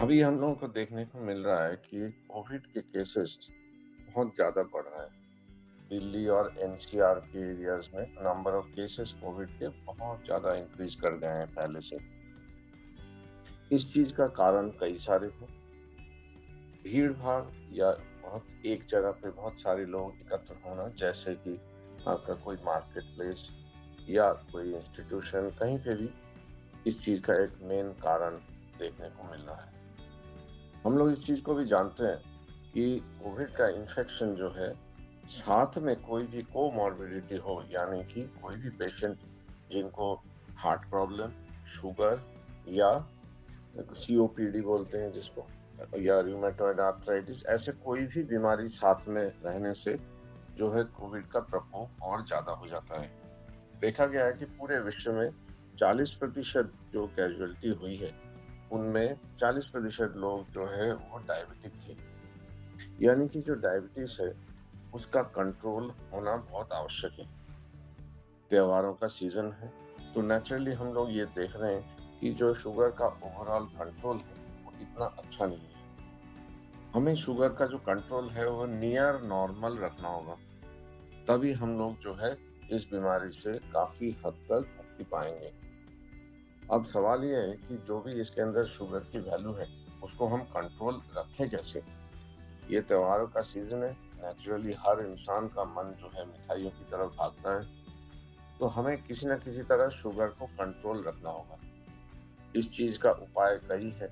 अभी हम लोगों को देखने को मिल रहा है कि कोविड के केसेस बहुत ज़्यादा बढ़ रहे हैं। दिल्ली और एनसीआर के एरियाज में नंबर ऑफ केसेस कोविड के बहुत ज़्यादा इंक्रीज कर गए हैं पहले से। इस चीज़ का कारण कई सारे हैं। भीड़-भाड़ या बहुत एक जगह पे बहुत सारे लोग एकत्र होना, जैसे कि आपका कोई मार्केट प्लेस या कोई इंस्टीट्यूशन, कहीं पे भी इस चीज़ का एक मेन कारण देखने को मिल रहा है। हम लोग इस चीज़ को भी जानते हैं कि कोविड का इन्फेक्शन जो है, साथ में कोई भी कोमॉर्बिडिटी हो, यानी कि कोई भी पेशेंट जिनको हार्ट प्रॉब्लम, शुगर या सीओपीडी बोलते हैं जिसको, या रूमेटॉइड आर्थराइटिस, ऐसे कोई भी बीमारी साथ में रहने से जो है कोविड का प्रकोप और ज़्यादा हो जाता है। देखा गया है कि पूरे विश्व में 40% जो कैजुअलिटी हुई है, उनमें 40% लोग जो है वो डायबिटिक थे। यानी कि जो डायबिटीज है उसका कंट्रोल होना बहुत आवश्यक है। त्योहारों का सीजन है, तो नेचुरली हम लोग ये देख रहे हैं कि जो शुगर का ओवरऑल कंट्रोल है वो इतना अच्छा नहीं है। हमें शुगर का जो कंट्रोल है वो नियर नॉर्मल रखना होगा, तभी हम लोग जो है इस बीमारी से काफी हद तक मुक्ति पाएंगे। अब सवाल ये है कि जो भी इसके अंदर शुगर की वैल्यू है उसको हम कंट्रोल रखें कैसे। ये त्योहारों का सीजन है, नेचुरली हर इंसान का मन जो है मिठाइयों की तरफ भागता है, तो हमें किसी न किसी तरह शुगर को कंट्रोल रखना होगा। इस चीज का उपाय कई है।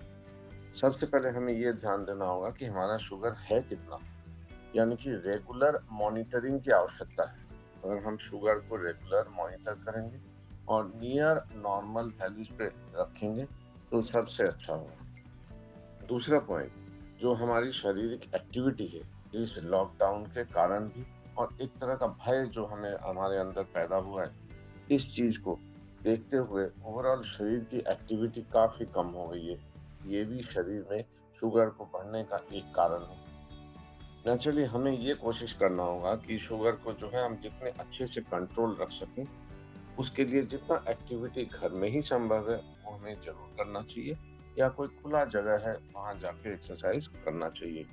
सबसे पहले हमें ये ध्यान देना होगा कि हमारा शुगर है कितना, यानी कि रेगुलर मॉनिटरिंग की आवश्यकता है। अगर हम शुगर को रेगुलर मॉनिटर करेंगे और नियर नॉर्मल वैल्यूज पे रखेंगे तो सबसे अच्छा होगा। दूसरा पॉइंट, जो हमारी शारीरिक एक्टिविटी है, इस लॉकडाउन के कारण भी और एक तरह का भय जो हमें हमारे अंदर पैदा हुआ है, इस चीज को देखते हुए ओवरऑल शरीर की एक्टिविटी काफी कम हो गई है। ये भी शरीर में शुगर को बढ़ने का एक कारण है। नेचुरली हमें ये कोशिश करना होगा कि शुगर को जो है हम जितने अच्छे से कंट्रोल रख सकें, उसके लिए जितना एक्टिविटी घर में ही संभव है वो हमें जरूर करना चाहिए, या कोई खुला जगह है वहां जाके एक्सरसाइज करना चाहिए।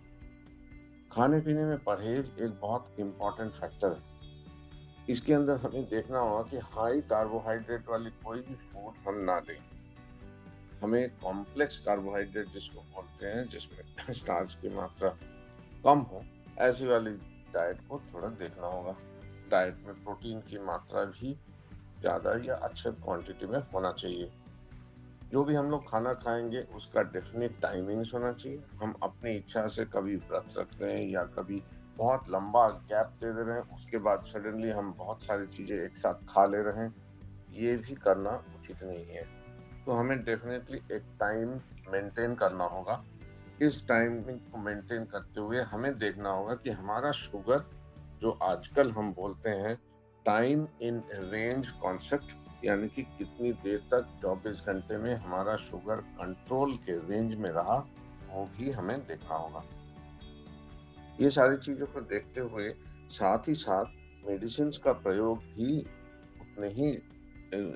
खाने पीने में परहेज एक बहुत इंपॉर्टेंट फैक्टर है। इसके अंदर हमें देखना होगा कि हाई कार्बोहाइड्रेट वाली कोई भी फूड हम ना लें। हमें कॉम्प्लेक्स कार्बोहाइड्रेट जिसको बोलते हैं, जिसमें स्टार्च की मात्रा कम हो, ऐसी वाली डाइट को थोड़ा देखना होगा। डाइट में प्रोटीन की मात्रा भी ज्यादा या अच्छे क्वांटिटी में होना चाहिए। जो भी हम लोग खाना खाएंगे उसका डेफिनेट टाइमिंग्स होना चाहिए। हम अपनी इच्छा से कभी व्रत रख रहे हैं या कभी बहुत लंबा गैप दे दे रहे हैं, उसके बाद सडनली हम बहुत सारी चीजें एक साथ खा ले रहे हैं, ये भी करना उचित नहीं है। तो हमें डेफिनेटली एक टाइम मेंटेन करना होगा। इस टाइमिंग को मेंटेन करते हुए हमें देखना होगा कि हमारा शुगर, जो आजकल हम बोलते हैं टाइम इन रेंज कॉन्सेप्ट, यानी कि कितनी देर तक 24 घंटे में हमारा शुगर कंट्रोल के रेंज में रहा, वो भी हमें देखना होगा। ये सारी चीजों को देखते हुए साथ ही साथ मेडिसिन का प्रयोग भी उतने ही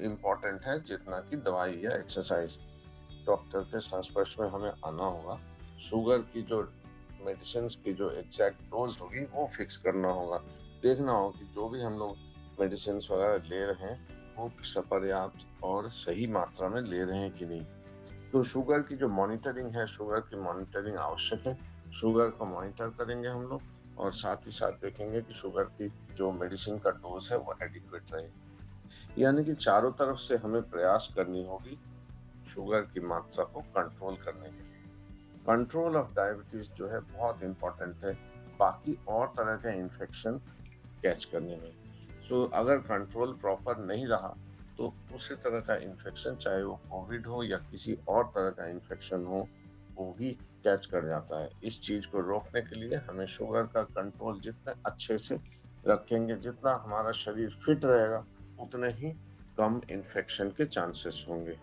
इम्पोर्टेंट है जितना कि दवाई या एक्सरसाइज। डॉक्टर के संस्पर्श में हमें आना होगा। शुगर की जो मेडिसिन की जो एग्जैक्ट डोज होगी वो फिक्स करना होगा। देखना होगा कि जो भी हम लोग मेडिसिन वगैरह ले रहे हैं वो पर्याप्त और सही मात्रा में ले रहे हैं कि नहीं। तो शुगर की जो मॉनिटरिंग है, शुगर की मॉनिटरिंग आवश्यक है। शुगर को मॉनिटर करेंगे हम लोग और साथ ही साथ देखेंगे कि शुगर की जो मेडिसिन का डोज है वो एडिक्वेट रहे। यानी कि चारों तरफ से हमें प्रयास करनी होगी शुगर की मात्रा को कंट्रोल करने के लिए। कंट्रोल ऑफ डायबिटीज जो है बहुत इंपॉर्टेंट है बाकी और तरह के इन्फेक्शन कैच करने में। अगर कंट्रोल प्रॉपर नहीं रहा तो उसी तरह का इन्फेक्शन, चाहे वो कोविड हो या किसी और तरह का इन्फेक्शन हो, वो भी कैच कर जाता है। इस चीज को रोकने के लिए हमें शुगर का कंट्रोल जितने अच्छे से रखेंगे, जितना हमारा शरीर फिट रहेगा, उतने ही कम इन्फेक्शन के चांसेस होंगे।